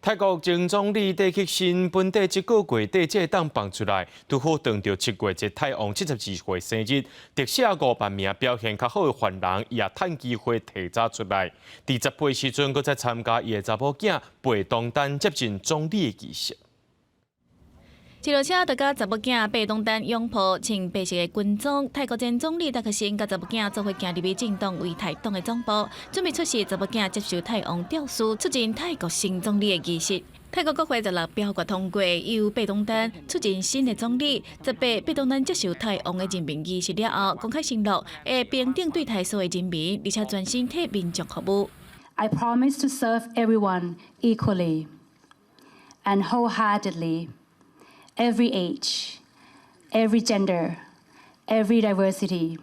泰国前总理戴克辛本地一个月底这档放出来，拄好当着7月节泰王72岁生日，特写5万名表现较好的犯人也趁机会提早出来。伫10岁时阵，佮再参加伊的查某囝陪同丹接近总理的仪式。一路车就甲查某囝被东丹拥抱，穿白色的军装。泰国前总理戴克辛甲查某囝做伙行入去正党为泰党的总部，准备出席查某囝接受泰王吊书，出任泰国新总理的仪式。泰国国会16表决通过，由贝东丹出任新的总理。18贝东丹接受泰王的任命仪式了后，公开承诺会平等对待所有人民，而且专心替民众服务。I promise to serve everyone equally and wholeheartedly. Every age, every gender, every diversity.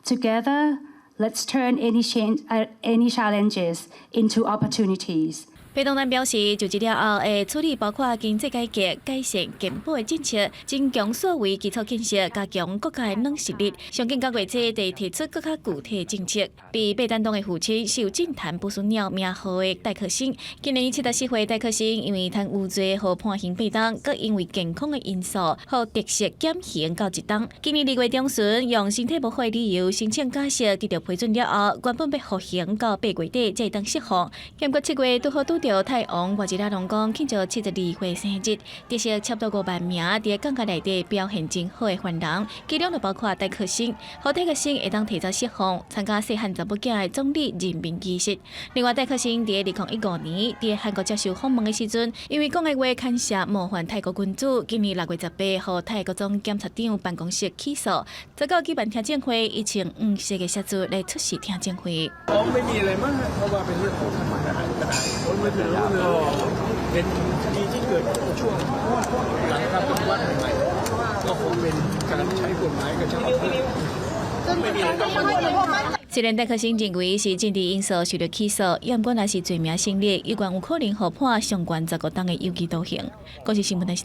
Together, let's turn any challenges into opportunities. 贝东丹表示，就职了后会处理包括经济改革、改善健保的政策，增强所谓基础建设，加强国家的软实力。上近9月底，得提出更加具体的政策。被贝丹党的父亲是有政坛不输鸟名号的戴克辛。今年74岁，戴克辛因为贪污罪，互判刑8档，佮因为健康的因素，互特赦减刑到1档。今年2月中旬，用身体不好的理由申请假释，得到批准了后，原本要服刑到8月底才当释放。经过7月，拄好拄到泰王外籍劳动讲庆祝72岁生日，特赦差不多5万名伫港界内底表现真好的犯人，其中就包括戴克辛，和戴克辛会当提早释放，参加细汉查某囝的总理任命仪式。另外，戴克辛伫2015年伫韩国接受访问的时阵，因为讲的话牵涉冒犯泰国君主，今年6月18号，泰国总检察长办公室起诉，再到举办听证会，伊穿黄色的鞋子来出席听证会。ไม่มีอะไรมั้งเพราะว่าเป็นเรื่องของธรรมดาคนไม่รู้เลยเป็นคดีที่เกิดช่วงหลังการปฏิวัติใหม่ๆก็คงเป็นการใช้กฎหมายกระชับอำนาจ。虽然戴克辛认为是政治因素受到起诉，不过若是罪名成立，有关有可能互判上悬15档的有期徒刑。国际新闻台是